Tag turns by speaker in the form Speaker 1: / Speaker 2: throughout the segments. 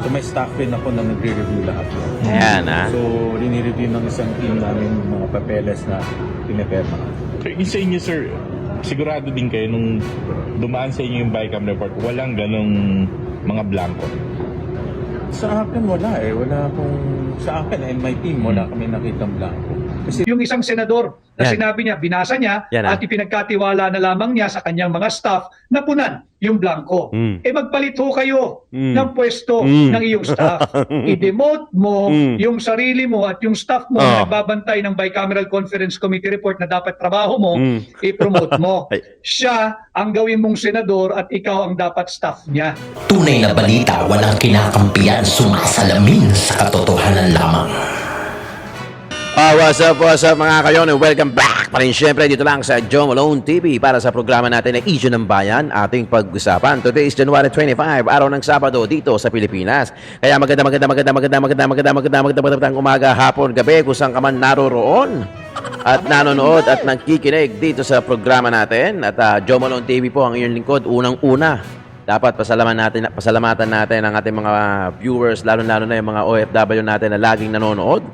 Speaker 1: So may staff rin ako na nagre-review lahat.
Speaker 2: Ayan, ha?
Speaker 1: So rini-review ng isang team namin yung mga papeles na pinapirma.
Speaker 3: Yung sa inyo, sir, sigurado din kayo nung dumaan sa inyo yung BICAM report, walang ganong mga blanco.
Speaker 1: Sa akin wala eh. Wala akong... Sa akin and my team, wala kami nakitang blanco. Kasi
Speaker 4: Yung isang senador na
Speaker 2: Yan.
Speaker 4: sinabi niya, binasa niya
Speaker 2: Yan,
Speaker 4: at ipinagkatiwala na lamang niya sa kanyang mga staff na punan yung blanco.
Speaker 2: Mm.
Speaker 4: Magpalit ho kayo
Speaker 2: Mm.
Speaker 4: ng pwesto
Speaker 2: Mm.
Speaker 4: ng iyong staff. I-demote mo
Speaker 2: Mm.
Speaker 4: yung sarili mo at yung staff mo
Speaker 2: Oh.
Speaker 4: na nagbabantay ng Bicameral Conference Committee report na dapat trabaho mo, i-promote mo.
Speaker 2: Ay.
Speaker 4: Siya ang gawin mong senador at ikaw ang dapat staff niya.
Speaker 5: Tunay na balita, walang kinakampiyan, sumasalamin sa katotohanan lamang.
Speaker 2: What's up mga kayon? Welcome back pa rin syempre dito lang sa Joe Malone TV para sa programa natin na Issue ng Bayan, ating pag-usapan. Today is January 25, araw ng Sabado dito sa Pilipinas. Kaya magandang umaga, hapon, gabi kung saan ka man naroroon at nanonood at nagkikinig dito sa programa natin. At Joe Malone TV po ang inyong lingkod. Unang-una, dapat pasalamatan natin ang ating mga viewers, lalo-lalo na yung mga OFW natin na laging nanonood.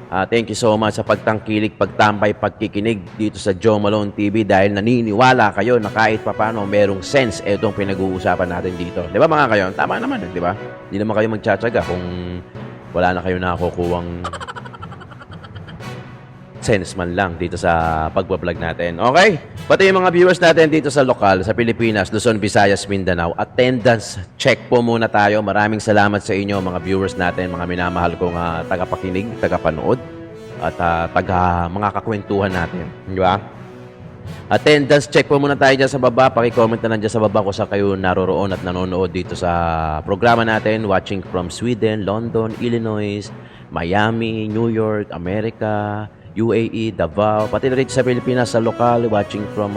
Speaker 2: Thank you so much sa pagtangkilik, pagtambay, pagkikinig dito sa Joe Malone TV dahil naniniwala kayo na kahit papano merong sense itong pinag-uusapan natin dito. Di ba mga kayo? Tama naman, di ba? Hindi naman kayo magtsatsaga kung wala na kayo nakukuwang sense man lang dito sa pagbablog natin. Okay? Pati yung mga viewers natin dito sa lokal, sa Pilipinas, Luzon, Visayas, Mindanao, attendance check po muna tayo. Maraming salamat sa inyo mga viewers natin, mga minamahal kong tagapakinig, tagapanood, at mga kakwentuhan natin. Di ba? Attendance check po muna tayo dyan sa baba. Pakicomment na lang dyan sa baba kung saan kayo naroroon at nanonood dito sa programa natin. Watching from Sweden, London, Illinois, Miami, New York, America, UAE, Davao, pati na rin sa Pilipinas sa lokal, watching from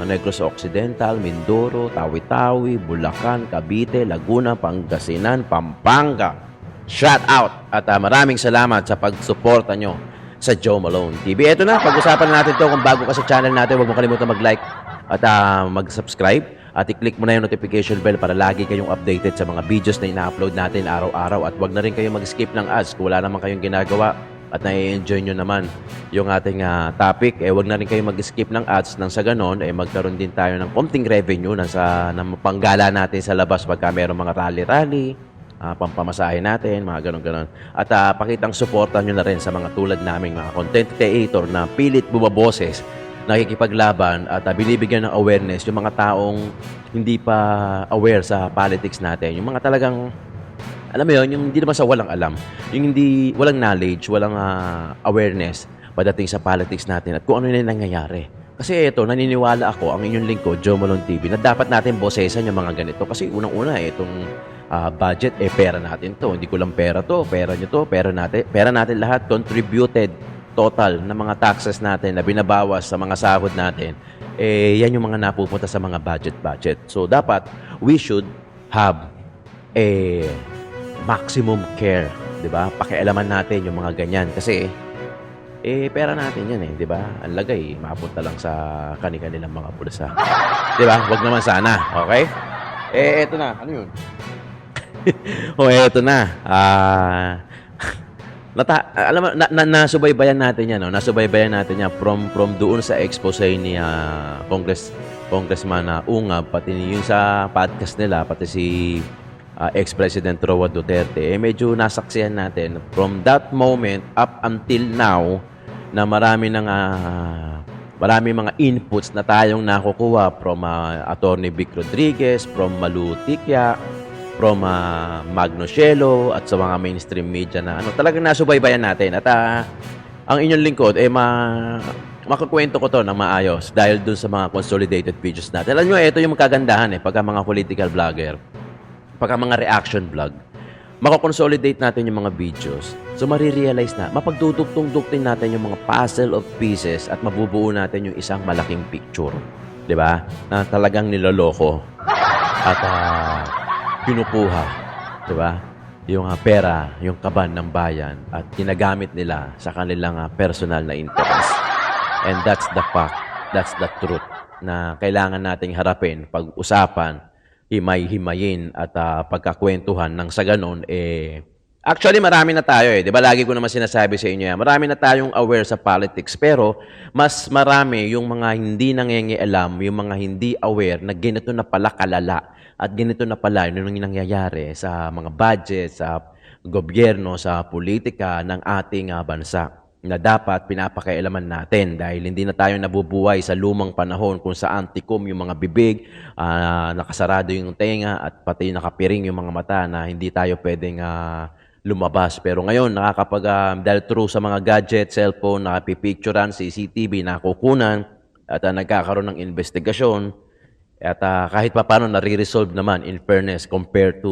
Speaker 2: Negros Occidental, Mindoro, Tawi-Tawi, Bulacan, Cavite, Laguna, Pangasinan, Pampanga. Shout out! At maraming salamat sa pagsuporta nyo sa Joe Malone TV. Ito na, pag-usapan natin to. Kung bago ka sa channel natin, huwag mo kalimutan mag-like at mag-subscribe. At i-click mo na yung notification bell para lagi kayong updated sa mga videos na ina-upload natin araw-araw. At huwag na rin kayong mag-skip ng ads kung wala naman kayong ginagawa at nai-enjoy nyo naman yung ating topic, huwag na rin kayo mag-skip ng ads nang sa ganon, magkaroon din tayo ng konting revenue na panggala natin sa labas pagka mayroong mga rally-rally, pampamasahe natin, mga ganon-ganon. At pakitang suporta nyo na rin sa mga tulad naming mga content creator na pilit bumaboses, nakikipaglaban at binibigyan ng awareness yung mga taong hindi pa aware sa politics natin. Yung mga talagang alam mo yun, yung hindi naman sa walang alam, yung hindi, walang knowledge, walang awareness pagdating sa politics natin at kung ano yung nangyayari. Kasi ito, naniniwala ako, ang inyong lingkod, Joe Malone TV, na dapat natin bosesan yung mga ganito. Kasi unang-una, itong budget, pera natin to. Hindi ko lang pera to, pera nyo to, pera natin lahat, contributed total na mga taxes natin na binabawas sa mga sahod natin. Yan yung mga napupunta sa mga budget. So, dapat, we should have maximum care, 'di ba? Pakialaman natin yung mga ganyan kasi pera natin 'yan 'di ba? Ang lagay mapunta lang sa kanilang mga bulsa. 'Di ba? Wag naman sana, okay? Eto na, ano 'yun? Eto na. Alam mo nasubaybayan natin 'yan, no? Nasubaybayan natin 'yan from doon sa expose ni Congressman Ungab pati yung sa podcast nila pati si ex-President Roa Duterte, medyo nasaksihan natin from that moment up until now na marami mga inputs na tayong nakukuha from Attorney Vic Rodriguez, from Malu Tikya, from Magno Cielo at sa mga mainstream media na talagang nasubaybayan natin. At ang inyong lingkod, makakwento ko to ng maayos dahil dun sa mga consolidated videos natin. Alam nyo, ito yung kagandahan pagka mga political vlogger, pagka mga reaction vlog, makakonsolidate natin yung mga videos. So, marirealize na, mapagdudugtong-dugtin natin yung mga puzzle of pieces at mabubuo natin yung isang malaking picture. Di ba? Na talagang niloloko at kinukuha. Di ba? Yung pera, yung kaban ng bayan at ginagamit nila sa kanilang personal na interest. And that's the fact, that's the truth na kailangan nating harapin, pag-usapan himay-himayin at pagkakwentuhan ng sa ganon, actually marami na tayo eh. Di ba lagi ko naman sinasabi sa inyo yan, marami na tayong aware sa politics, pero mas marami yung mga hindi nangingialam, yung mga hindi aware na ganito na pala kalala at ganito na pala yun yung nangyayari sa mga budget, sa gobyerno, sa politika ng ating bansa na dapat pinapakialaman natin dahil hindi na tayo nabubuhay sa lumang panahon kung saan tikom yung mga bibig, nakasarado yung tenga at pati nakapiring yung mga mata na hindi tayo pwedeng lumabas. Pero ngayon, dahil through sa mga gadget, cellphone, nakapipicturan, CCTV, nakukunan at nagkakaroon ng investigasyon at kahit pa paano nare-resolve naman in fairness compared to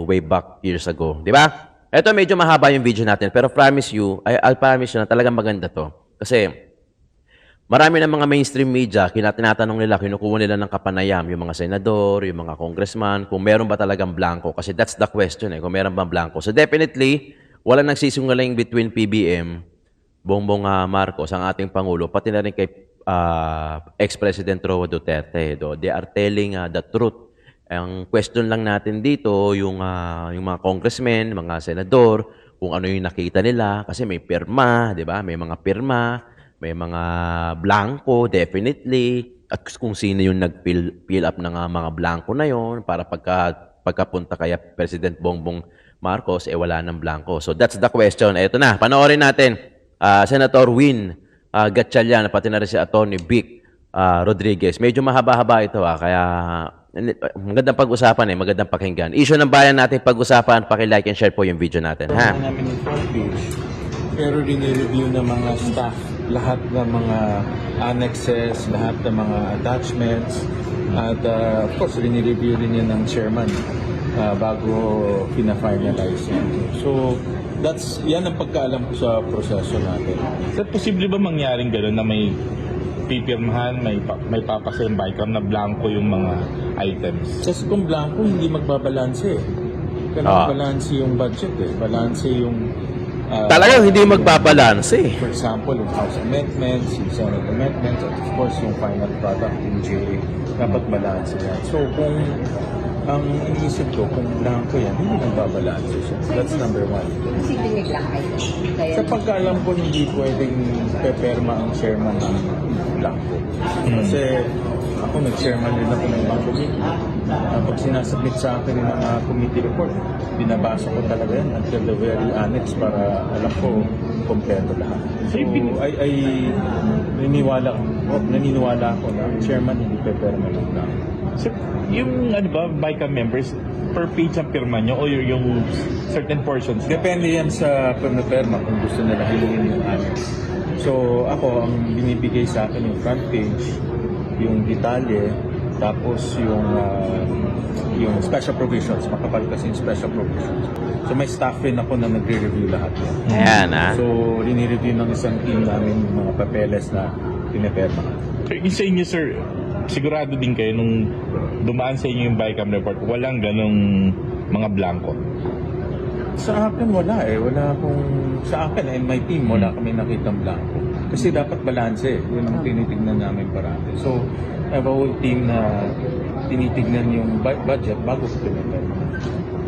Speaker 2: way back years ago. Di ba? Ito medyo mahaba yung video natin pero I'll promise you na talagang maganda to. Kasi marami ng mga mainstream media, tinatanong nila, kinukuha nila ng kapanayam, yung mga senador, yung mga congressman, kung meron ba talagang blanco. Kasi that's the question kung meron bang blanco. So definitely, walang nagsisinungaling between PBM, Bongbong Marcos, ang ating Pangulo, pati na rin kay ex-President Roa Duterte. They are telling the truth. Ang question lang natin dito, yung mga congressmen, mga senador, kung ano yung nakita nila. Kasi may pirma, di ba? May mga pirma, may mga blanco, definitely. At kung sino yung nag-fill up ng mga blanco na yon para pagkapunta kaya President Bongbong Marcos, wala ng blanco. So that's the question. Ito na, panoorin natin. Senator Win Gatchalian, pati na rin si Atty. Vic Rodriguez. Medyo mahaba-haba ito kaya magandang pag-usapan magandang pakinggan. Issue ng bayan natin pag-usapan, paki-like and share po yung video natin, ha?
Speaker 1: Namin yung front page, pero rini-review ng mga staff, lahat ng mga annexes, lahat ng mga attachments, at of course, rini-review rin yan ng chairman bago pina-finalize yan. So, yan ang pagkaalam ko sa proseso natin.
Speaker 3: Sir, posible ba mangyaring gano'n na may pipirmahan, may papasend BICAM na blanco yung mga items?
Speaker 1: Kasi kung blanco, hindi magbabalanse Kailangan balanse yung budget balanse yung
Speaker 2: Talagang hindi magbabalanse.
Speaker 1: For example, yung House Amendments, yung Senate Amendments, at of course yung final product, yung JA, dapat balanse yan. So kung ang iniisip ko, kung blanco yan, hindi magbabalanse siya. That's number one.
Speaker 6: Posibleng may black item.
Speaker 1: Sa pagkaalam ko, hindi pwedeng peperma ang chairman ng blanco. Kasi ako, nag-chairman rin ako ng ibang committee. Pag sinasubmit sa akin ng mga committee report, binabasa ko talaga yan until the very annex para alam ko kompleto lahat. So, naniniwala ako na ang chairman hindi peperma ng blanco.
Speaker 3: Sir, yung BICAM members, per page ang pirma nyo o yung certain portions?
Speaker 1: Depende yan sa perma kung gusto nila hilingin yung annex. So ako, ang binibigay sa akin yung front page, yung detalye, tapos yung special provisions, makapal kasi yung special provisions. So may staff rin ako na nagre-review lahat yan.
Speaker 2: Ayan,
Speaker 1: So rini-review ng isang team namin yung mga papeles na pinaperma.
Speaker 3: Sa inyo, sir, sigurado din kayo nung dumaan sa inyo yung BICAM report, walang ganong mga blanco?
Speaker 1: Sa akin wala Wala sa akin and my team, wala kami nakitang blanco. Kasi dapat balanse Yun ang tinitignan namin parati. So, I have a whole team na tinitignan yung budget bago ko pinaperma.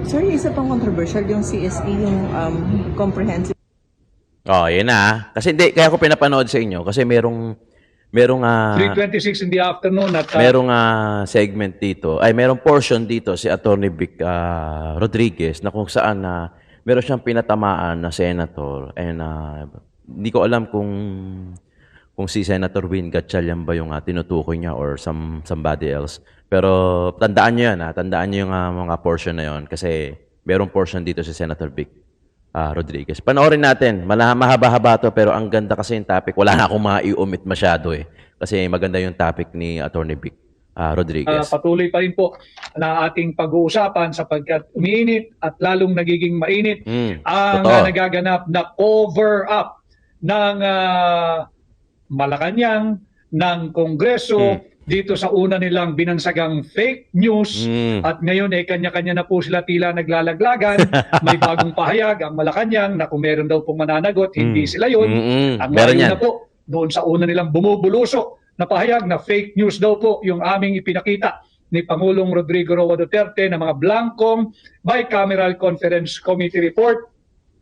Speaker 6: Sir, yung isa pang controversial, yung CSE, yung comprehensive.
Speaker 2: Yan na. Kasi kaya ko pinapanood sa inyo kasi merong
Speaker 4: 3:26 in the afternoon at
Speaker 2: merong segment dito, merong portion dito si Atty. Vic Rodriguez na kung saan meron siyang pinatamaan na senator and hindi ko alam kung si Senator Win Gatchalian ba yung tinutukoy niya or somebody else. Pero tandaan niyo yan, tandaan niyo yung mga portion na yon kasi merong portion dito si Senator Vic Rodriguez. Panoorin natin. Mahaba-haba to pero ang ganda kasi yung topic. Wala na akong mai-omit masyado Kasi maganda yung topic ni Atty. Vic Rodriguez.
Speaker 4: patuloy pa rin po na ating pag-uusapan sapagkat umiinit at lalong nagiging mainit ang nagaganap na cover-up ng Malacanang, ng Kongreso, dito sa una nilang binansagang fake news at ngayon kanya-kanya na po sila tila naglalaglagan. May bagong pahayag ang Malacanang na kung meron daw pong mananagot, hindi sila yun. Ang meron na po, doon sa una nilang bumubulusok na pahayag na fake news daw po yung aming ipinakita ni Pangulong Rodrigo Roa Duterte na mga blankong bicameral conference committee report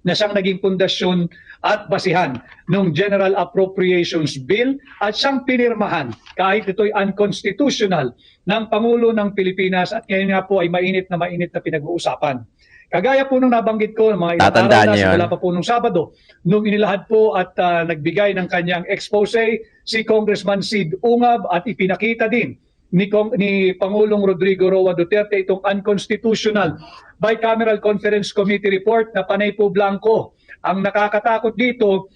Speaker 4: na siyang naging pundasyon at basihan ng General Appropriations Bill at siyang pinirmahan kahit ito'y unconstitutional ng Pangulo ng Pilipinas at ngayon nga po ay mainit na pinag-uusapan. Kagaya po nung nabanggit ko, mga ilang
Speaker 2: Tatandaan
Speaker 4: araw na,
Speaker 2: niyo yun.
Speaker 4: simula pa po nung Sabado, nung inilahad po at nagbigay ng kanyang expose si Congressman Sid Ungab at ipinakita din ni Pangulong Rodrigo Roa Duterte itong unconstitutional bicameral conference committee report na panay po blanco. Ang nakakatakot dito,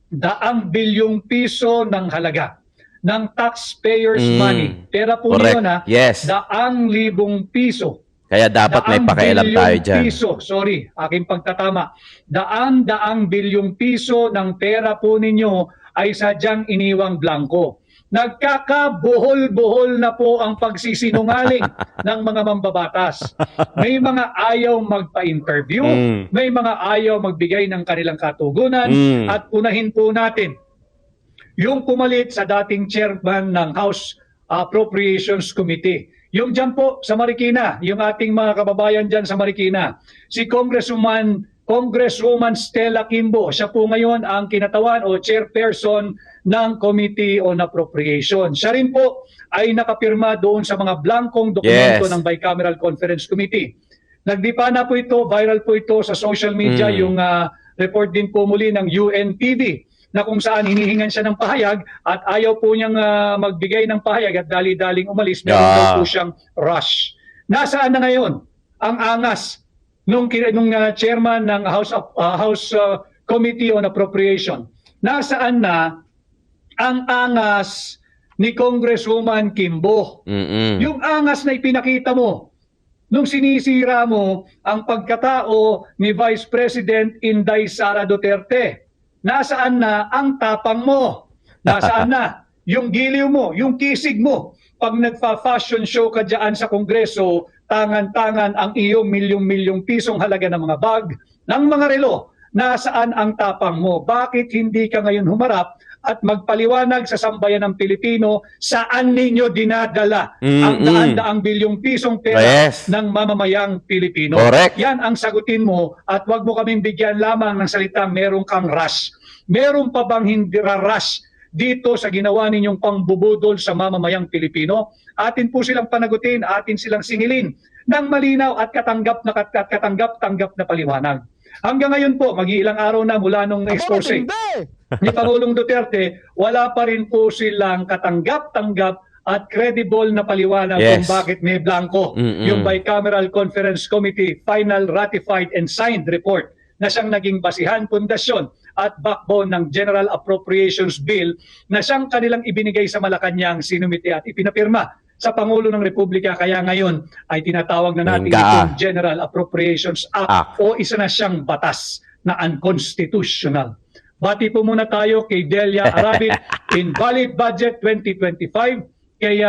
Speaker 4: daang bilyong piso ng halaga ng taxpayers' money. Pera po
Speaker 2: Correct.
Speaker 4: niyo na,
Speaker 2: Yes.
Speaker 4: daang libong piso.
Speaker 2: Kaya dapat may
Speaker 4: Daang
Speaker 2: pakialam
Speaker 4: bilyong
Speaker 2: tayo dyan.
Speaker 4: Piso, sorry, aking pagtatama. Daang bilyong piso ng pera po ninyo ay sadyang iniwang blanco. Nagkakabuhol-buhol na po ang pagsisinungaling ng mga mambabatas. May mga ayaw magpa-interview, may mga ayaw magbigay ng kanilang katugunan, at unahin po natin yung pumalit sa dating chairman ng House Appropriations Committee. Yung dyan po sa Marikina, yung ating mga kababayan dyan sa Marikina, si Congresswoman Stella Kimbo, siya po ngayon ang kinatawan o chairperson ng Committee on Appropriation. Siya rin po ay nakapirma doon sa mga blankong dokumento
Speaker 2: Yes.
Speaker 4: ng Bicameral Conference Committee. Nagdipa na po ito, viral po ito sa social media, yung report din po muli ng UNTV na kung saan hinihingan siya ng pahayag at ayaw po niyang magbigay ng pahayag at dali-daling umalis. Meron daw po siyang rush. Nasaan na ngayon ang angas nung chairman ng House Committee on Appropriation? Nasaan na ang angas ni Congresswoman Kimbo? Yung angas na ipinakita mo nung sinisira mo ang pagkatao ni Vice President Inday Sara Duterte. Nasaan na ang tapang mo? Nasaan na yung giliw mo, yung kisig mo? Pag nagfa-fashion show ka dyan sa Kongreso, tangan-tangan ang iyong milyong-milyong pisong halaga ng mga bag, ng mga relo. Nasaan ang tapang mo? Bakit hindi ka ngayon humarap at magpaliwanag sa sambayan ng Pilipino saan ninyo dinadala ang daan-daang bilyong pisong pera ng mamamayang Pilipino?
Speaker 2: Correct.
Speaker 4: Yan ang sagutin mo at wag mo kaming bigyan lamang ng salitang merong kang rush. Meron pa bang hindi rush dito sa ginawa ninyong pangbubudol sa mamamayang Pilipino? Atin po silang panagutin, atin silang singilin ng malinaw at katanggap-tanggap na paliwanag. Hanggang ngayon po, mag-iilang araw na mula nung expose ni Pangulong Duterte, wala pa rin po silang katanggap-tanggap at credible na paliwanag kung bakit may blanco yung Bicameral Conference Committee Final Ratified and Signed Report na siyang naging basihan, pundasyon at backbone ng General Appropriations Bill na siyang kanilang ibinigay sa Malacanang, sinumite at ipinapirma sa Pangulo ng Republika. Kaya ngayon ay tinatawag na natin itong General Appropriations Act o isa na siyang batas na unconstitutional. Bati po muna tayo kay Delia Arabit, Invalid Budget 2025, kay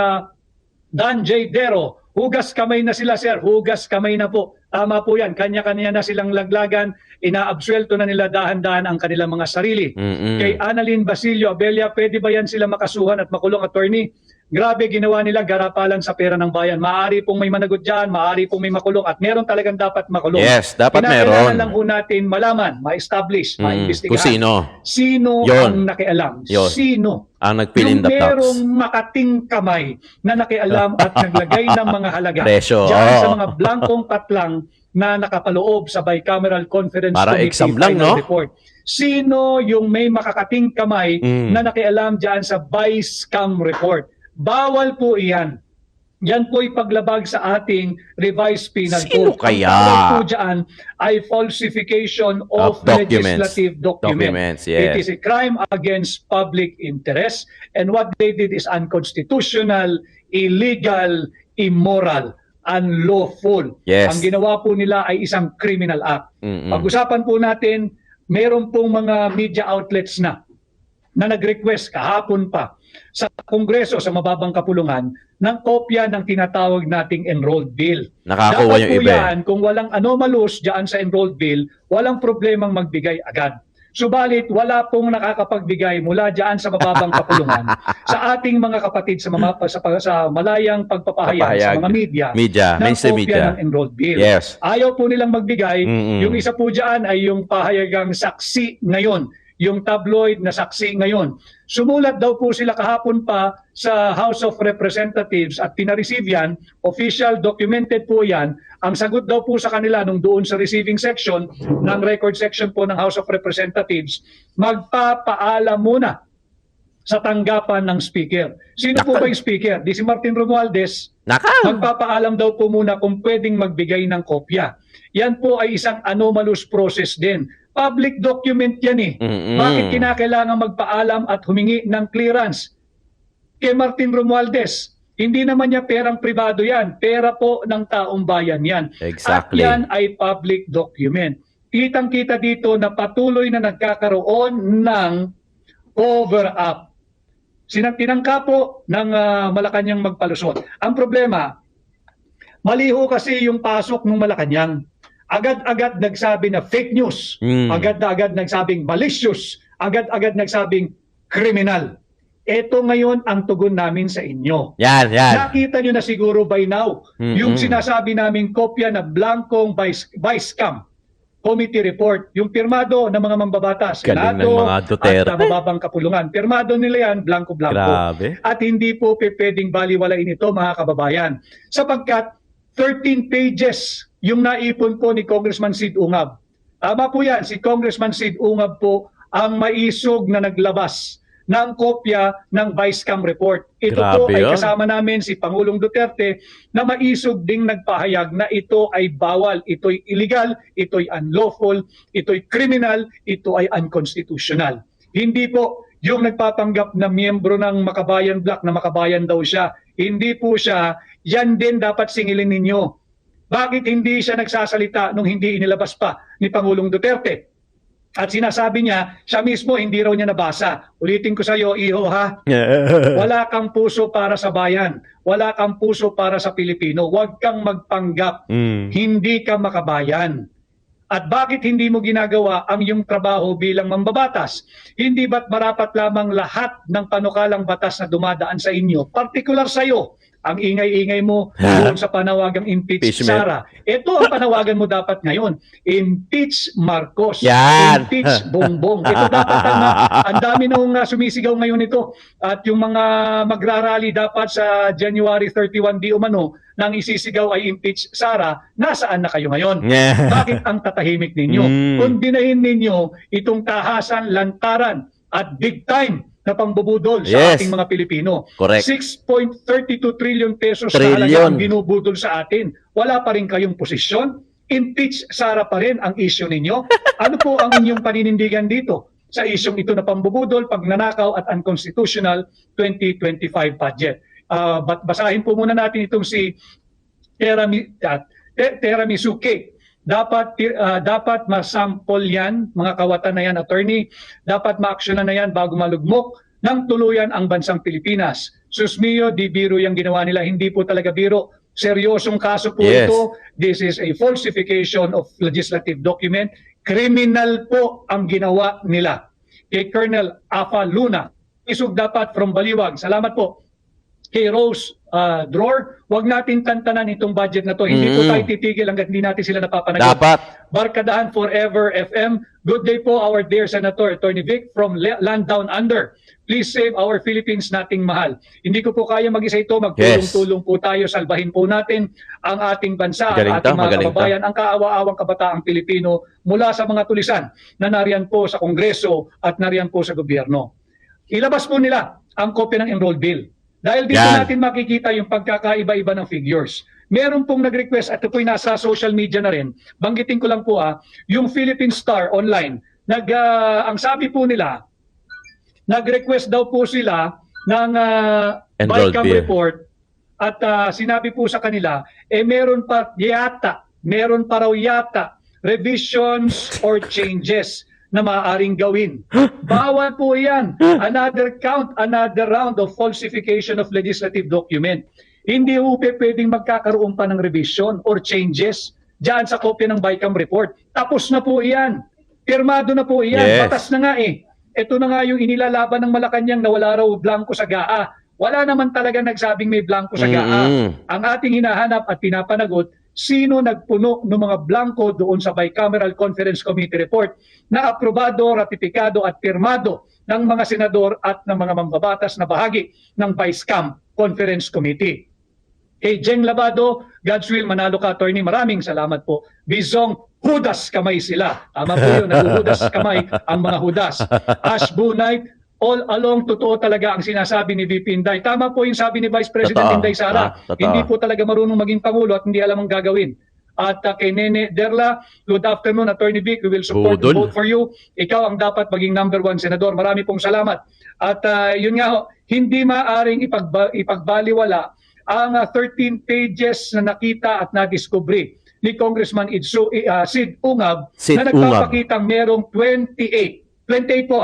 Speaker 4: Dan J. Dero. Hugas kamay na sila, sir. Hugas kamay na po. Tama po yan. Kanya-kanya na silang laglagan. Inaabsuelto na nila dahan-dahan ang kanilang mga sarili. Kay Annalyn Basilio Abella, pwede ba yan sila makasuhan at makulong, attorney? Grabe ginawa nila, garapalan sa pera ng bayan. Maaari pong may managot dyan, maaari pong may makulong at meron talagang dapat makulong.
Speaker 2: Yes, dapat
Speaker 4: Kinakailangan
Speaker 2: meron.
Speaker 4: lang po natin malaman, ma-establish, ma-investigahan.
Speaker 2: Kung sino?
Speaker 4: Sino
Speaker 2: Yun.
Speaker 4: ang nakialam?
Speaker 2: Yun.
Speaker 4: Sino?
Speaker 2: Ang nagpilin
Speaker 4: Yung
Speaker 2: the
Speaker 4: merong
Speaker 2: talks.
Speaker 4: makating kamay na nakialam at naglagay ng mga halaga
Speaker 2: Presyo,
Speaker 4: dyan sa
Speaker 2: oo.
Speaker 4: mga blankong patlang na nakapaloob sa Bicameral Conference
Speaker 2: Para
Speaker 4: Committee
Speaker 2: exam lang,
Speaker 4: Final
Speaker 2: no?
Speaker 4: Report. Sino yung may makakating kamay na nakialam dyan sa Bicam Report? Bawal po iyan. Yan po'y paglabag sa ating revised penal
Speaker 2: Sino
Speaker 4: code.
Speaker 2: kaya?
Speaker 4: Ang tawag po dyan ay falsification of
Speaker 2: documents.
Speaker 4: legislative
Speaker 2: Documents,
Speaker 4: It
Speaker 2: yes.
Speaker 4: is a crime against public interest, and what they did is unconstitutional, illegal, immoral, unlawful.
Speaker 2: Yes.
Speaker 4: Ang ginawa po nila ay isang criminal act. Pag-usapan po natin, meron pong mga media outlets na nag-request kahapon pa sa Kongreso sa mababang kapulungan ng kopya ng tinatawag nating enrolled bill.
Speaker 2: Nakakuha
Speaker 4: Dapat
Speaker 2: yung
Speaker 4: po
Speaker 2: iba.
Speaker 4: yan, kung walang anomalous dyan sa enrolled bill, walang problemang magbigay agad. Subalit, wala pong nakakapagbigay mula dyan sa mababang kapulungan sa ating mga kapatid sa malayang pagpapahayag sa mga media ng
Speaker 2: mainstream
Speaker 4: kopya
Speaker 2: media.
Speaker 4: ng enrolled bill.
Speaker 2: Yes.
Speaker 4: Ayaw po nilang magbigay.
Speaker 2: Mm-mm.
Speaker 4: Yung isa po dyan ay yung pahayagang saksi ngayon, yung tabloid na saksi ngayon. Sumulat daw po sila kahapon pa sa House of Representatives at pinareceive yan, official documented po yan. Ang sagot daw po sa kanila nung doon sa receiving section ng record section po ng House of Representatives, magpapaalam muna sa tanggapan ng speaker. Sino po ba yung speaker? Di si Martin Romualdez. Magpapaalam daw po muna kung pwedeng magbigay ng kopya. Yan po ay isang anomalous process din. Public document yan eh. Bakit kinakailangan magpaalam at humingi ng clearance? Kay Martin Romualdez, hindi naman niya perang pribado yan. Pera po ng taong bayan yan.
Speaker 2: Exactly.
Speaker 4: At yan ay public document. Kitang-kita dito na patuloy na nagkakaroon ng cover-up. Tinangka po ng Malacanang magpalusot. Ang problema, mali ho kasi yung pasok ng Malacanang. Agad-agad nagsabi na fake news. Agad-agad nagsabing malicious. Agad-agad nagsabing criminal. Ito ngayon ang tugon namin sa inyo.
Speaker 2: Yan.
Speaker 4: Nakita nyo na siguro by now yung sinasabi naming kopya na blankong vice cam committee report, yung pirmado ng mga mambabatas,
Speaker 2: Galing ng
Speaker 4: Senado
Speaker 2: mga Duterte.
Speaker 4: at mababang kapulungan. Pirmado nila yan, blanco-blanco.
Speaker 2: Grabe.
Speaker 4: At hindi po pwedeng baliwalain ito, mga kababayan. Sapagkat 13 pages yung naipon po ni Congressman Sid Ungab. Tama po yan, si Congressman Sid Ungab po ang maisog na naglabas ng kopya ng Vice Cam report. Ito po
Speaker 2: Grabe
Speaker 4: ay
Speaker 2: yun.
Speaker 4: kasama namin si Pangulong Duterte na maisog ding nagpahayag na ito ay bawal, ito'y illegal, ito'y unlawful, ito'y criminal, ito ay unconstitutional. Hindi po yung nagpapanggap na miyembro ng Makabayan Bloc na makabayan daw siya. Hindi po siya, yan din dapat singilin ninyo. Bakit hindi siya nagsasalita nung hindi inilabas pa ni Pangulong Duterte? At sinasabi niya, siya mismo hindi raw niya nabasa. Ulitin ko sa iyo, iho ha, wala kang puso para sa bayan. Wala kang puso para sa Pilipino. Huwag kang magpanggap. Hindi ka makabayan. At bakit hindi mo ginagawa ang iyong trabaho bilang mambabatas? Hindi ba't marapat lamang lahat ng panukalang batas na dumadaan sa inyo, partikular sa iyo, ang ingay-ingay mo doon sa panawagang impeach
Speaker 2: Impeachment.
Speaker 4: Sara. Ito ang panawagan mo dapat ngayon. Impeach Marcos.
Speaker 2: Yan.
Speaker 4: Impeach Bongbong. Ito dapat ang dami nung sumisigaw ngayon ito. At yung mga magrarally dapat sa January 31 di umano nang isisigaw ay impeach Sara, nasaan na kayo ngayon? Bakit ang tatahimik ninyo? Kundinahin ninyo itong tahasan, lantaran at big time na pambubudol sa ating mga Pilipino.
Speaker 2: Correct.
Speaker 4: 6.32 trillion pesos na halaga ang binubudol sa atin. Wala pa rin kayong posisyon. Impeach Sara pa rin ang issue ninyo. Ano po ang inyong paninindigan dito sa isyong ito na pambubudol, pagnanakaw at unconstitutional 2025 budget? Basahin po muna natin itong si Tera Misuke. Dapat masample yan, mga kawatan na yan, attorney. Dapat ma-actionan na yan bago malugmok ng tuluyan ang bansang Pilipinas. Susmiyo, di biro yung ginawa nila. Hindi po talaga biro. Seryosong kaso po ito. This is a falsification of legislative document. Criminal po ang ginawa nila. Kay Colonel Afa Luna, isog dapat from Baliwag. Salamat po. Kay Rose Dror, wag natin tantanan itong budget na to. Hindi po tayo titigil hanggat hindi natin sila napapanagot.
Speaker 2: Dapat.
Speaker 4: Barkadahan Forever FM. Good day po, our dear Senator Attorney Vic from Land Down Under. Please save our Philippines nating mahal. Hindi ko po kaya mag-isa ito. Magtulong-tulong po tayo. Salbahin po natin ang ating bansa, ang ating mga kababayan, ang kaawa-awang kabataang Pilipino mula sa mga tulisan na nariyan po sa Kongreso at nariyan po sa gobyerno. Ilabas po nila ang kopya ng enrolled bill. Dahil dito natin makikita yung pagkakaiba-iba ng figures. Meron pong nag-request, at ito po'y nasa social media na rin, banggitin ko lang po yung Philippine Star online, ang sabi po nila, nag-request daw po sila ng BICAM report at sinabi po sa kanila, meron pa raw yata revisions or changes na maaaring gawin. Bawal po yan. Another count, another round of falsification of legislative document. Hindi po pwedeng magkakaroon pa ng revision or changes dyan sa kopya ng BICAM report. Tapos na po yan. Pirmado na po iyan.
Speaker 2: Yes.
Speaker 4: Batas na nga eh. Ito na nga yung inilalaban ng Malacanang na wala raw blanco sa GAA. Wala naman talaga nagsabing may blanco sa GAA. Ang ating hinahanap at pinapanagot, sino nagpuno ng mga blanco doon sa Bicameral Conference Committee report na aprobado, ratipikado at pirmado ng mga senador at ng mga mambabatas na bahagi ng Vice-Cam Conference Committee. Kay Jeng Labado, God's will, manalo ka, attorney. Maraming salamat po. Bizong, hudas kamay sila. Tama po yun, naghuhudas kamay ang mga hudas. Ash Bunay, all along, totoo talaga ang sinasabi ni VP Inday. Tama po yung sabi ni Vice President
Speaker 2: Totoo.
Speaker 4: Inday Sara.
Speaker 2: Totoo.
Speaker 4: Hindi po talaga marunong maging Pangulo at hindi alam ang gagawin. At kay Nene Derla, good afternoon, Attorney Vic. We will support and
Speaker 2: Budol.
Speaker 4: vote for you. Ikaw ang dapat maging number 1 senador. Marami pong salamat. At yun nga ho, hindi maaring ipagbaliwala ang 13 pages na nakita at nadiskubre ni Congressman Sid Ungab
Speaker 2: Sid
Speaker 4: na nagpapakitang merong 28 po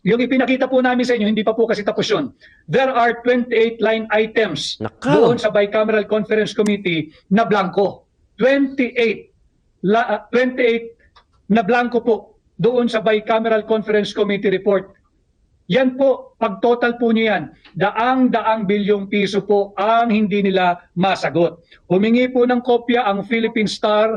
Speaker 4: yung ipinakita po namin sa inyo, hindi pa po kasi tapos yun. There are 28 line items
Speaker 2: Nakaw.
Speaker 4: doon sa Bicameral Conference Committee na blanco. 28 na blanco po doon sa Bicameral Conference Committee report. Yan po, pag total po niyo yan, daang bilyong piso po ang hindi nila masagot. Humingi po ng kopya ang Philippine Star,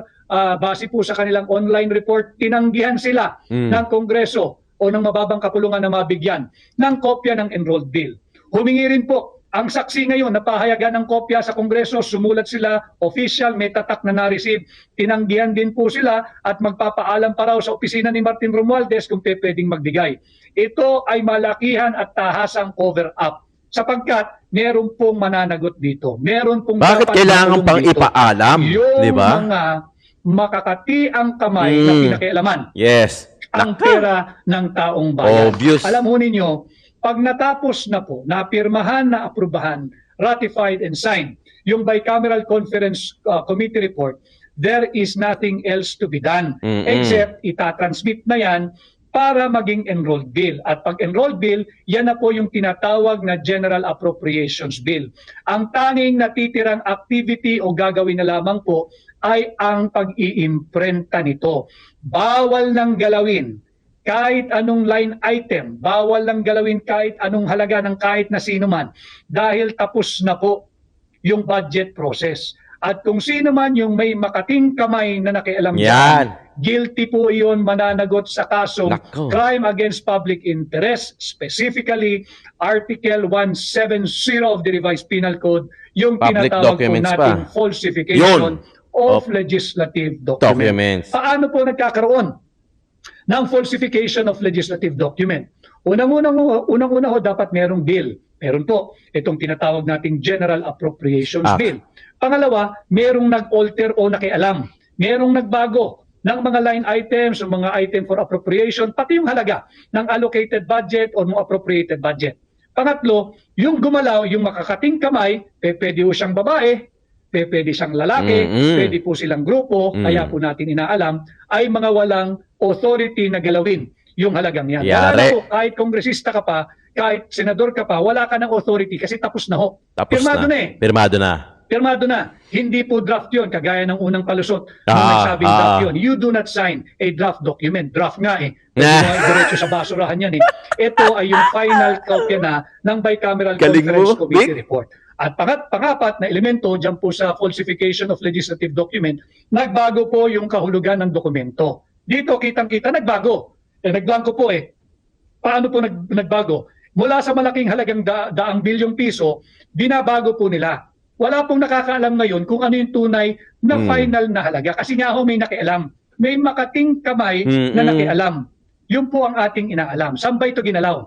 Speaker 4: base po sa kanilang online report, tinanggihan sila ng Kongreso o ng mababang kapulungan na mabigyan ng kopya ng enrolled bill. Humingi rin po ang saksi ngayon, napahayagan ng kopya sa Kongreso, sumulat sila, official, may tatak na na-receive. Tinanggihan din po sila at magpapaalam pa raw sa opisina ni Martin Romualdez kung pwedeng magbigay. Ito ay malakihan at tahasang cover-up sapagkat meron pong mananagot dito. Meron pong
Speaker 2: Bakit
Speaker 4: dapat
Speaker 2: kailangan
Speaker 4: makulong
Speaker 2: pang
Speaker 4: dito.
Speaker 2: ipaalam?
Speaker 4: Yung
Speaker 2: Di ba?
Speaker 4: mga makakati ang kamay na pinakialaman
Speaker 2: Yes.
Speaker 4: ang pera ng taong bayan.
Speaker 2: Obvious.
Speaker 4: Alam mo ninyo, pag natapos na po, napirmahan, naaprubahan, ratified and signed, yung Bicameral Conference Committee report, there is nothing else to be done except itatransmit na yan para maging enrolled bill. At pag enrolled bill, yan na po yung tinatawag na General Appropriations Bill. Ang tanging natitirang activity o gagawin na lamang po ay ang pag-iimprenta nito. Bawal nang galawin kahit anong line item, bawal nang galawin kahit anong halaga ng kahit na sino man dahil tapos na po yung budget process. At kung sino man yung may makating kamay na nakialam
Speaker 2: Yan.
Speaker 4: guilty po iyon mananagot sa kasong
Speaker 2: Nako.
Speaker 4: crime against public interest, specifically Article 170 of the Revised Penal Code, yung
Speaker 2: Public
Speaker 4: tinatawag po
Speaker 2: documents
Speaker 4: natin
Speaker 2: pa.
Speaker 4: falsification of
Speaker 2: Of
Speaker 4: legislative
Speaker 2: documents.
Speaker 4: Paano po nagkakaroon ng falsification of legislative document? Unang-una ho, dapat merong bill. Meron po itong tinatawag nating General Appropriations
Speaker 2: Act.
Speaker 4: Bill. Pangalawa, merong nag-alter o nakialam. Merong nagbago ng mga line items o mga item for appropriation, pati yung halaga ng allocated budget o ng appropriated budget. Pangatlo, yung gumalaw, yung makakating kamay, pwede po siyang babae, pwede siyang lalaki, pwede po silang grupo, kaya po natin inaalam, ay mga walang authority na galawin yung halagang yan.
Speaker 2: Yari.
Speaker 4: Wala na po, kahit kongresista ka pa, kahit senador ka pa, wala ka ng authority kasi tapos na ho.
Speaker 2: Tapos
Speaker 4: Pirmado
Speaker 2: na.
Speaker 4: na eh.
Speaker 2: Pirmado na.
Speaker 4: Pirmado na. Hindi po draft yun, kagaya ng unang palusot na
Speaker 2: Ah,
Speaker 4: nagsabing draft yun. You do not sign a draft document. Draft nga eh. Pwede
Speaker 2: Nah.
Speaker 4: mo diretso sa basurahan yan eh. Ito ay yung final copy na ng Bicameral
Speaker 2: Galing
Speaker 4: Conference
Speaker 2: mo,
Speaker 4: Committee
Speaker 2: Vic.
Speaker 4: report. At pangapat na elemento dyan po sa falsification of legislative document, nagbago po yung kahulugan ng dokumento. Dito kitang-kita, nagbago. Nagblanko po eh. Paano po nagbago? Mula sa malaking halagang daang bilyong piso, binabago po nila. Wala pong nakakaalam ngayon kung ano yung tunay na final na halaga. Kasi nga ho, may nakialam. May makating kamay na nakialam. Yun po ang ating inaalam. Saan ba ito ginalaw?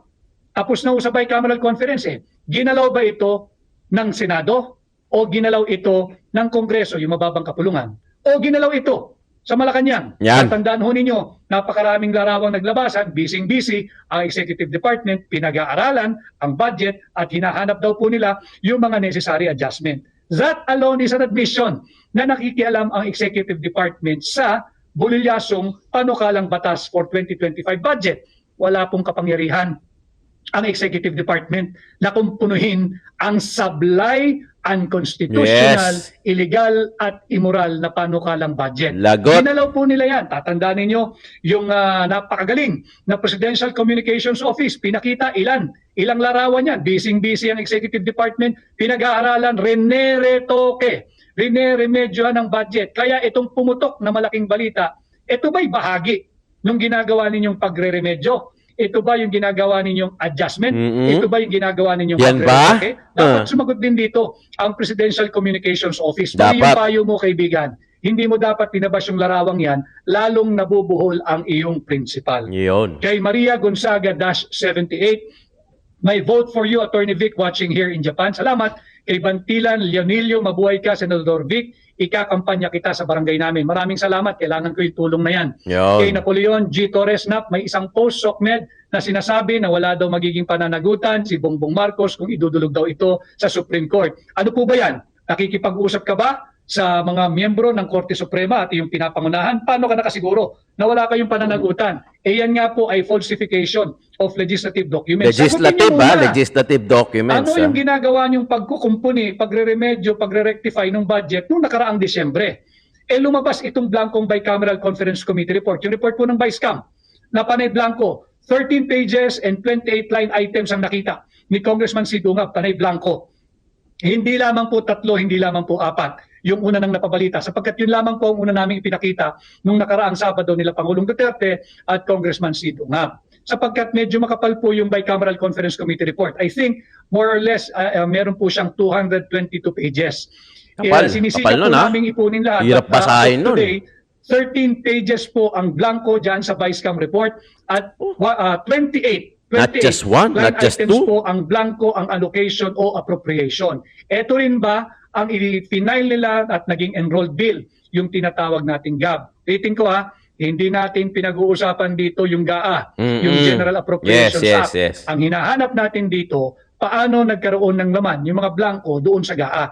Speaker 4: Tapos na ho sa Bicameral Conference eh. Ginalaw ba ito ng Senado? O ginalaw ito ng Kongreso, yung mababang kapulungan? O ginalaw ito sa Malacanang?
Speaker 2: Yan.
Speaker 4: At tandaan ho ninyo, napakaraming larawang naglabasan, busy ang Executive Department, pinag-aaralan ang budget at hinahanap daw po nila yung mga necessary adjustment. That alone is an admission na nakikialam ang Executive Department sa bulilyasong panukalang batas for 2025 budget. Wala pong kapangyarihan ang Executive Department na kumpunuhin ang sablay unconstitutional,
Speaker 2: Yes.
Speaker 4: illegal at immoral na panukalang budget.
Speaker 2: Lagot.
Speaker 4: Dinalaw po nila yan. Tatandaan ninyo yung napakagaling na Presidential Communications Office. Pinakita ilang larawan yan. Busy ang Executive Department. Pinag-aaralan, remedyohan ng budget. Kaya itong pumutok na malaking balita, ito ba'y bahagi nung ginagawa ninyong pagre-remedyo? Ito ba yung ginagawa ninyong adjustment? Ito ba yung ginagawa ninyong
Speaker 2: Yan ba?
Speaker 4: pagre-remedyo? Dapat sumagot din dito ang Presidential Communications Office. Mali yung
Speaker 2: Dapat.
Speaker 4: payo mo, kaibigan. Hindi mo dapat pinabas yung larawang yan, lalong nabubuhol ang iyong principal.
Speaker 2: Yun.
Speaker 4: Kay Maria Gonzaga-78, may vote for you, Attorney Vic, watching here in Japan. Salamat. Kay Bantilan Leonilio, mabuhay ka, Senador Vic. Ikakampanya kita sa barangay namin. Maraming salamat. Kailangan ko yung tulong na yan.
Speaker 2: Yun.
Speaker 4: Kay Napoleon G. Torres Nap, may isang post, SOCMED, na sinasabi na wala daw magiging pananagutan si Bongbong Marcos kung idudulog daw ito sa Supreme Court. Ano po ba yan? Nakikipag-usap ka ba sa mga miyembro ng Korte Suprema at iyong pinapangunahan? Paano ka nakasiguro na wala kayong pananagutan? Yan nga po ay falsification of legislative documents.
Speaker 2: Legislative
Speaker 4: Sagutin niyo
Speaker 2: ba?
Speaker 4: muna.
Speaker 2: Legislative documents.
Speaker 4: Ano yung ginagawa niyong pagkukumpuni, pagre-remedyo, pagre-rectify ng budget nung nakaraang Disyembre? Lumabas itong blankong Bicameral Conference Committee report, yung report po ng Vicecam, na panay blanco, 13 pages and 28 line items ang nakita ni Congressman Sidungab, panay blanco. Hindi lamang po 3, hindi lamang po 4 yung una nang napabalita, sapagkat yun lamang po ang una naming ipinakita nung nakaraang Sabado nila Pangulong Duterte at Congressman Sidungab. Sapagkat medyo makapal po yung Bicameral Conference Committee report. I think more or less meron po siyang 222 pages.
Speaker 2: Kapal.
Speaker 4: Sinisikap
Speaker 2: Kapal
Speaker 4: po
Speaker 2: nun, ha?
Speaker 4: naming ipunin lahat.
Speaker 2: Hirap
Speaker 4: At,
Speaker 2: basahin nun.
Speaker 4: today, 13 pages po ang blanco dyan sa Vicecam report at 28
Speaker 2: Not just one,
Speaker 4: line
Speaker 2: not just
Speaker 4: items
Speaker 2: two.
Speaker 4: po ang blanco, ang allocation o appropriation. Ito rin ba ang i-final nila at naging enrolled bill, yung tinatawag nating GAB. Rating ko hindi natin pinag-uusapan dito yung GAA, yung General Appropriations Act.
Speaker 2: Yes.
Speaker 4: Ang hinahanap natin dito, paano nagkaroon ng laman, yung mga blanco doon sa GAA.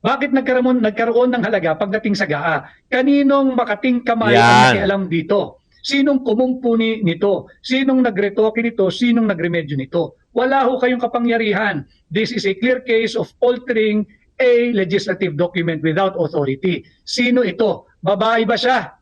Speaker 4: Bakit nagkaroon ng halaga pagdating sa GAA? Kaninong makating kamay ang
Speaker 2: Yan.
Speaker 4: nakialam dito? Sinong kumumpuni nito? Sinong nagretoke nito? Sinong nagremedyo nito? Wala ho kayong kapangyarihan. This is a clear case of altering a legislative document without authority. Sino ito? Babae ba siya?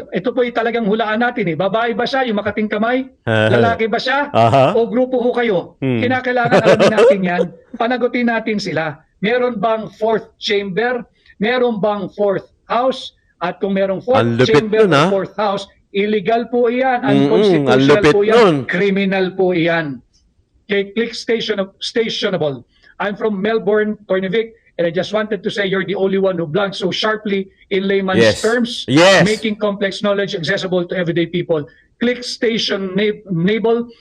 Speaker 4: Ito po talagang hulaan natin. Babae ba siya, yung makating kamay? Lalaki ba siya?
Speaker 2: Aha.
Speaker 4: O grupo ho kayo? Kinakailangan alamin natin yan. Panagutin natin sila. Meron bang fourth chamber? Meron bang fourth house? At kung merong fourth
Speaker 2: Ang lupit
Speaker 4: chamber
Speaker 2: nun,
Speaker 4: o fourth house, illegal po iyan,
Speaker 2: ang
Speaker 4: unconstitutional
Speaker 2: lupit
Speaker 4: po iyan,
Speaker 2: nun.
Speaker 4: criminal po iyan. Okay, click stationable. I'm from Melbourne, Tornevik, and I just wanted to say you're the only one who blanks so sharply in layman's
Speaker 2: Yes.
Speaker 4: terms,
Speaker 2: Yes.
Speaker 4: making complex knowledge accessible to everyday people. Click stationable.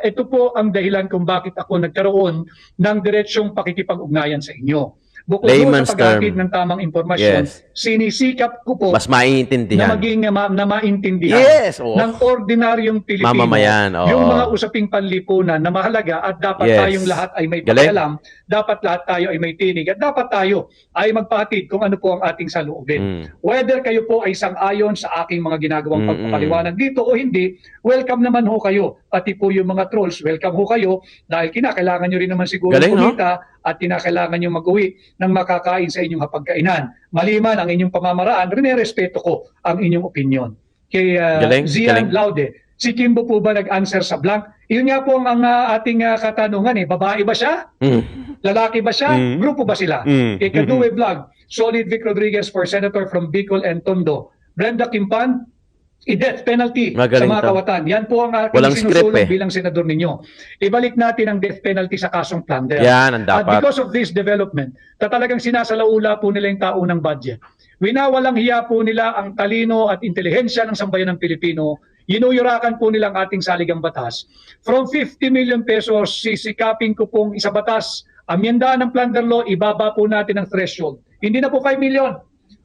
Speaker 4: Ito po ang dahilan kung bakit ako nagkaroon ng diretsyong pakikipag-ugnayan sa inyo. Bukod doon
Speaker 2: Layman's
Speaker 4: sa paghatid
Speaker 2: term.
Speaker 4: ng tamang impormasyon,
Speaker 2: Yes.
Speaker 4: sinisikap ko po
Speaker 2: Mas
Speaker 4: na
Speaker 2: maiintindihan.
Speaker 4: maging na maintindihan
Speaker 2: Yes, oo.
Speaker 4: ng ordinaryong Pilipino
Speaker 2: Mamamayan, oo.
Speaker 4: yung mga usaping panlipunan na mahalaga at dapat
Speaker 2: Yes.
Speaker 4: tayong lahat ay may
Speaker 2: Galing.
Speaker 4: pakialam, dapat lahat tayo ay may tinig at dapat tayo ay magpahatid kung ano po ang ating saloobin. Whether kayo po ay sang-ayon sa aking mga ginagawang pagpapaliwanag dito o hindi, welcome naman ho kayo. Pati po yung mga trolls, welcome ho kayo dahil kinakailangan nyo rin naman siguro
Speaker 2: Galing, no?
Speaker 4: kumita at kinakailangan nyo mag-uwi ng makakain sa inyong hapagkainan. Maliman ang inyong pamamaraan, rinerespeto ko ang inyong opinion. Kay
Speaker 2: Galing,
Speaker 4: Zian
Speaker 2: galing.
Speaker 4: Laude, si Kimbo po ba nag-answer sa blank? Yun nga po ang ating katanungan babae ba siya? Lalaki ba siya? Grupo ba sila? Kay Kaduwe Vlog, Solid Vic Rodriguez for Senator from Bicol and Tondo. Brenda Kimpan, i-death penalty
Speaker 2: Magaling
Speaker 4: sa mga
Speaker 2: to.
Speaker 4: kawatan. Yan po ang
Speaker 2: Walang
Speaker 4: sinusulong
Speaker 2: script,
Speaker 4: bilang senador ninyo. Ibalik natin ang death penalty sa kasong plunder.
Speaker 2: Yan ang
Speaker 4: At
Speaker 2: dapat.
Speaker 4: because of this development, na talagang sinasalaula po nila yung taunang budget. Winawalang hiya po nila ang talino at intelihensya ng sambayan ng Pilipino. Yinuyurakan po nila ang ating saligang batas. From 50 million pesos, sisikapin ko pong isabatas. Amyendahan ng plunder law, ibaba po natin ang threshold. Hindi na po 5 million.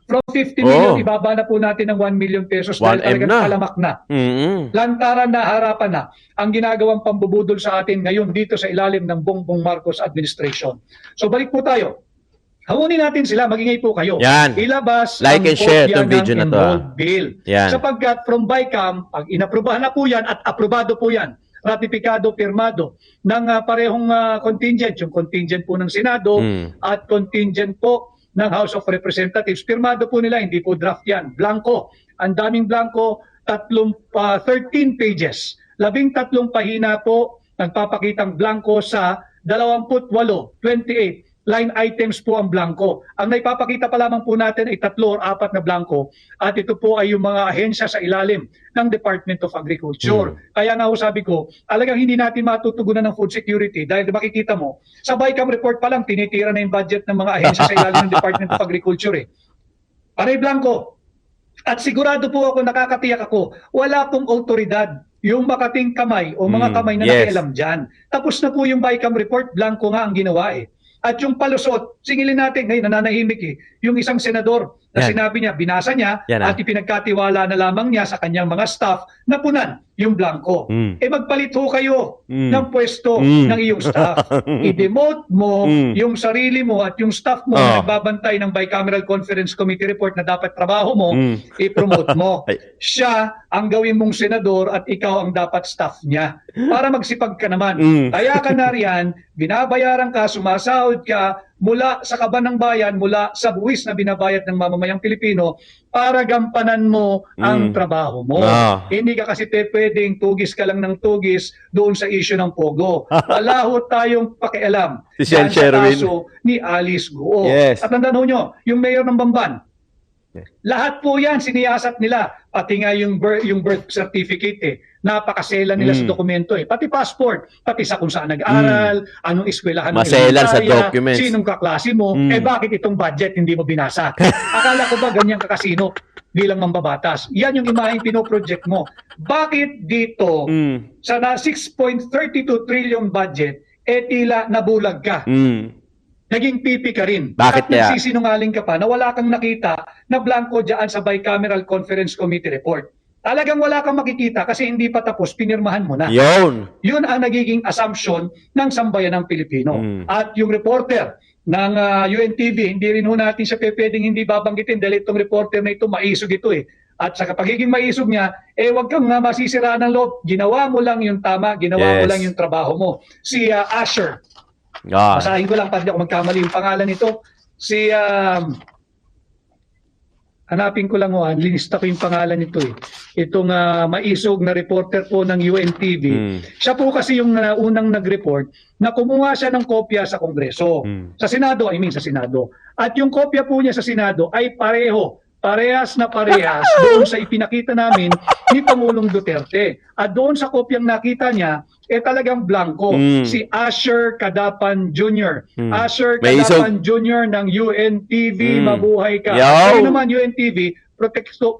Speaker 4: From 50 million, ibaba na po natin ng 1 million pesos dahil
Speaker 2: 1M
Speaker 4: talagang
Speaker 2: na.
Speaker 4: talamak na. Lantaran na, harapan na ang ginagawang pambubudol sa atin ngayon dito sa ilalim ng Bongbong Marcos administration. So balik po tayo. Hamunin natin sila, magingay po kayo.
Speaker 2: Yan.
Speaker 4: Ilabas
Speaker 2: Like
Speaker 4: ang
Speaker 2: and share
Speaker 4: kopya
Speaker 2: itong video
Speaker 4: ng
Speaker 2: na to,
Speaker 4: enrolled bill.
Speaker 2: Yan.
Speaker 4: Sapagkat from BICAM, pag inaprubahan na po yan at aprobado po yan, ratifikado, pirmado ng parehong contingent, yung contingent po ng Senado at contingent po ng House of Representatives. Pirmado po nila, hindi po draft yan. Blanco. Ang daming blanco, 13 pages. 13 pahina po nagpapakitang blanco sa 28, 28 line items po ang blanco. Ang naipapakita pa lamang po natin ay 3 or 4 na blanco at ito po ay yung mga ahensya sa ilalim ng Department of Agriculture. Kaya nga ho sabi ko, talagang hindi natin matutugunan ng food security dahil makikita mo, sa BICAM report pa lang tinitira na yung budget ng mga ahensya sa ilalim ng Department of Agriculture. Panay blanco. At sigurado po ako, nakakatiyak ako, wala pong autoridad yung makating kamay o mga kamay na nakialam dyan. Tapos na po yung BICAM report, blanco nga ang ginawa At yung palusot, singilin natin, ngayon nananahimik yung isang senador na sinabi niya, binasa niya at ipinagkatiwala na lamang niya sa kanyang mga staff na punan yung blanco. Magpalit ho kayo ng pwesto ng iyong staff. I-demote mo yung sarili mo at yung staff mo na nagbabantay ng Bicameral Conference Committee report na dapat trabaho mo, i-promote mo. Siya ang gawin mong senador at ikaw ang dapat staff niya para magsipag ka naman. Kaya ka na riyan, binabayaran ka, sumasahod ka mula sa kaban ng bayan, mula sa buwis na binabayad ng mamamayang Pilipino para gampanan mo ang trabaho mo. Hindi ka kasi pwedeng tugis ka lang ng tugis doon sa issue ng Pogo. Wala ho tayong pakialam sa kaso ni Alice Guo. At tandaan nyo, yung mayor ng Bamban, lahat po yan siniyasat nila, pati nga yung birth certificate napakasela nila sa dokumento pati passport, pati sa kung saan nag-aral, anong eskwelahan ng
Speaker 2: maselan sa documents,
Speaker 4: sinong kaklase mo, bakit itong budget hindi mo binasa? Akala ko ba ganyan kakasino bilang mambabatas? Yan yung imaheng pinoproject mo. Bakit dito sa 6.32 trillion budget tila nabulag ka? Naging pipi ka rin.
Speaker 2: Bakit
Speaker 4: at nagsisinungaling ka pa na wala kang nakita na blanco dyan sa Bicameral Conference Committee report. Talagang wala kang makikita kasi hindi pa tapos, pinirmahan mo na. Yun ang nagiging assumption ng sambayan ng Pilipino. At yung reporter ng UNTV, hindi rin ho natin siya pwedeng hindi babanggitin dahil itong reporter na ito, maisog ito At sa pagiging maisog niya, wag kang masisiraan ng loob. Ginawa mo lang yung tama, ginawa mo lang yung trabaho mo. Si Asher, basahin ko lang para hindi ako magkamali yung pangalan nito. Si hanapin ko lang linista ko yung pangalan nito Itong maisog na reporter po ng UNTV. Siya po kasi yung unang nag-report na kumuha siya ng kopya sa Kongreso. Sa Senado, sa Senado. At yung kopya po niya sa Senado ay parehas na parehas doon sa ipinakita namin ni Pangulong Duterte. At doon sa kopyang nakita niya, talagang blanco. Si Asher Cadapan Jr. Asher Cadapan Jr. ng UNTV, mabuhay ka. Kaya naman UNTV,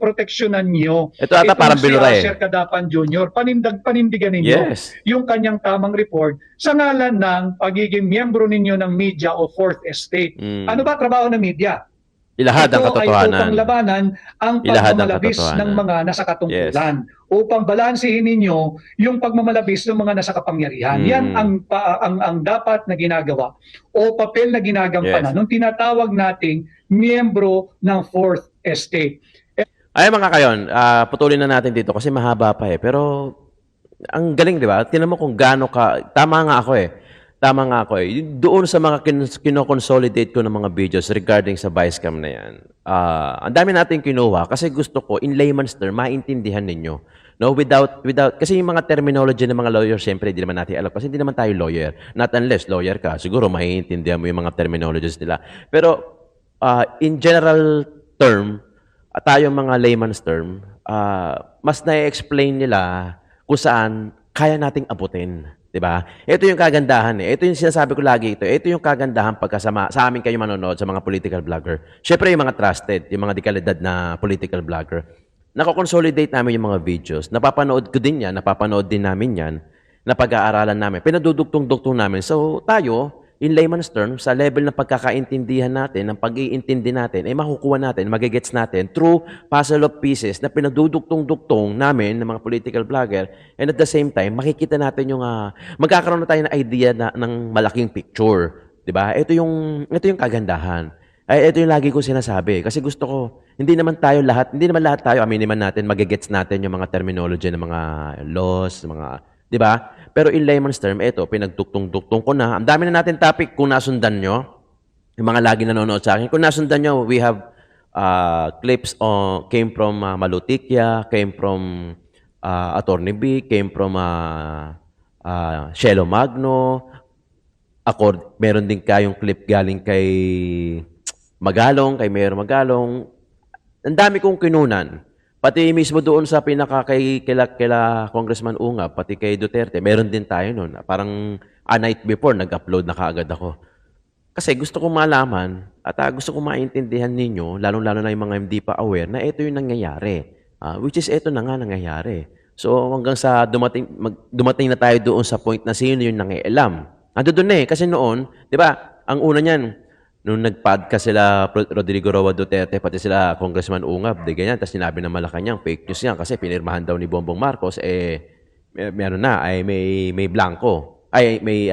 Speaker 4: proteksyonan niyo.
Speaker 2: Ito ata parang binura
Speaker 4: si Asher Cadapan Jr. Panindigan ninyo yung kanyang tamang report sa ngalan ng pagiging miyembro ninyo ng media o Fourth Estate. Ano ba trabaho ng media?
Speaker 2: Ilahad ang katotohanan.
Speaker 4: Ito ay upang labanan ang pagmamalabis ng mga nasa katungkulan. Upang balansehin ninyo yung pagmamalabis ng mga nasa kapangyarihan. Yan ang dapat na ginagawa o papel na ginagampanan nung tinatawag nating miyembro ng Fourth Estate.
Speaker 2: Ay mga kayon, putulin na natin dito kasi mahaba pa Pero ang galing, di ba? Tingnan mo kung gaano ka, tama nga ako Doon sa mga kino-consolidate ko ng mga videos regarding sa Vicecam na yan, ang dami natin kinuha kasi gusto ko, in layman's term, maintindihan ninyo. No, without, kasi yung mga terminology ng mga lawyers, syempre, hindi naman natin alam kasi hindi naman tayo lawyer. Not unless lawyer ka, siguro maiintindihan mo yung mga terminologies nila. Pero, in general term, tayong mga layman's term, mas na-explain nila kung saan kaya nating abutin. Diba? Ito yung kagandahan Ito yung sinasabi ko lagi ito. Ito yung kagandahan pagkasama sa amin kayo manonood sa mga political vlogger. Syempre yung mga trusted, yung mga dekalidad na political vlogger. Nako-consolidate namin yung mga videos. Napapanood ko din yan, napapanood din namin yan, na pag-aaralan namin. Pinadudugtong-dugtong namin. So tayo, in layman's terms, sa level ng pagkakaintindihan natin, ng pag-iintindi natin, makukuha natin, magigets natin through puzzle of pieces na pinadudugtong-dugtong namin ng mga political vlogger, and at the same time, makikita natin yung, magkakaroon na tayo ng idea ng malaking picture. Diba? Ito yung kagandahan. Ito yung lagi ko sinasabi. Kasi gusto ko, hindi naman lahat tayo, aminin man natin, magigets natin yung mga terminology ng mga laws, mga 'Di ba? Pero in layman's term, eto, pinagduktong-duktong ko na. Ang dami na natin topic kung nasundan nyo. Yung mga lagi nanonood sa akin. Kung nasundan nyo, we have clips came from Malutikya, came from Attorney B, came from Shelo Magno. Meron din kayong clip galing kay Magalong, kay Mayor Magalong. Ang dami kong kinunan. Pati mismo doon sa kila Congressman Ungab, pati kay Duterte, meron din tayo noon. Parang a night before, nag-upload na kaagad ako. Kasi gusto kong malaman at gusto kong maintindihan ninyo, lalong-lalo na yung mga hindi pa aware, na ito yung nangyayari. Which is ito na nga nangyayari. So hanggang sa dumating na tayo doon sa point na sino yung nangialam. Ando doon na eh. Kasi noon, di ba, ang una niyan, nung nag-podcast sila Rodrigo Roa Duterte, pati sila Congressman Ungab, di ganyan. Tapos sinabi ng Malacanang, fake news yan kasi pinirmahan daw ni Bongbong Marcos, meron na, may blanco. May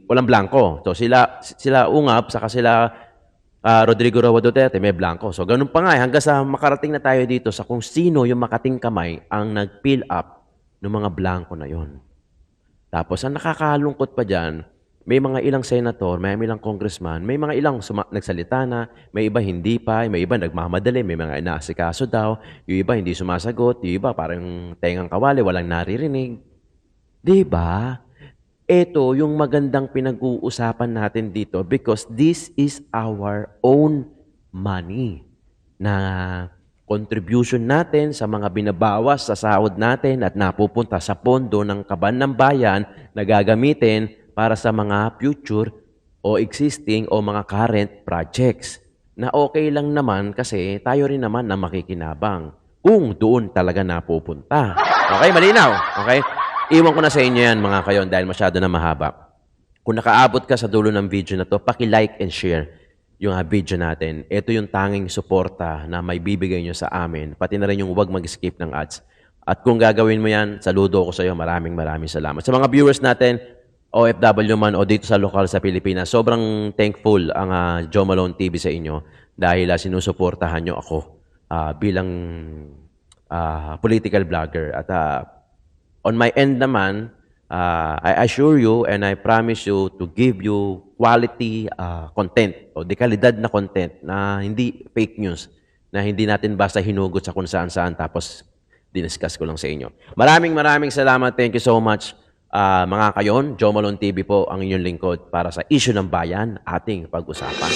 Speaker 2: walang blanco. So sila Ungab, saka sila Rodrigo Roa Duterte, may blanco. So ganun pa nga, hanggang sa makarating na tayo dito sa kung sino yung makating kamay ang nag-fill up ng mga blanco na yon. Tapos ang nakakalungkot pa dyan, may mga ilang senator, may ilang congressman, may mga ilang nagsalita na, may iba hindi pa, may iba nagmamadali, may mga inaasikaso daw, yung iba hindi sumasagot, yung iba parang tengang kawali, walang naririnig. Diba? Ito yung magandang pinag-uusapan natin dito because this is our own money na contribution natin sa mga binabawas sa sahod natin at napupunta sa pondo ng kaban ng bayan na gagamitin para sa mga future o existing o mga current projects. Na okay lang naman kasi tayo rin naman na makikinabang kung doon talaga napupunta. Okay, malinaw? Okay? Iwan ko na sa inyo yan mga kayon dahil masyado na mahaba. Kung nakaabot ka sa dulo ng video na to, paki-like and share yung video natin. Ito yung tanging suporta na may bibigay nyo sa amin. Pati na rin yung huwag mag-skip ng ads. At kung gagawin mo yan, saludo ko sa iyo. Maraming salamat. Sa mga viewers natin, OFW man o dito sa lokal sa Pilipinas, sobrang thankful ang Joe Malone TV sa inyo dahil sinusuportahan nyo ako bilang political vlogger. At on my end naman, I assure you and I promise you to give you quality content o dekalidad na content na hindi fake news, na hindi natin basta hinugot sa kung saan-saan tapos diniscuss ko lang sa inyo. Maraming salamat. Thank you so much. Mga kayon, Joe Malone TV po ang inyong lingkod para sa issue ng bayan ating pag-usapan.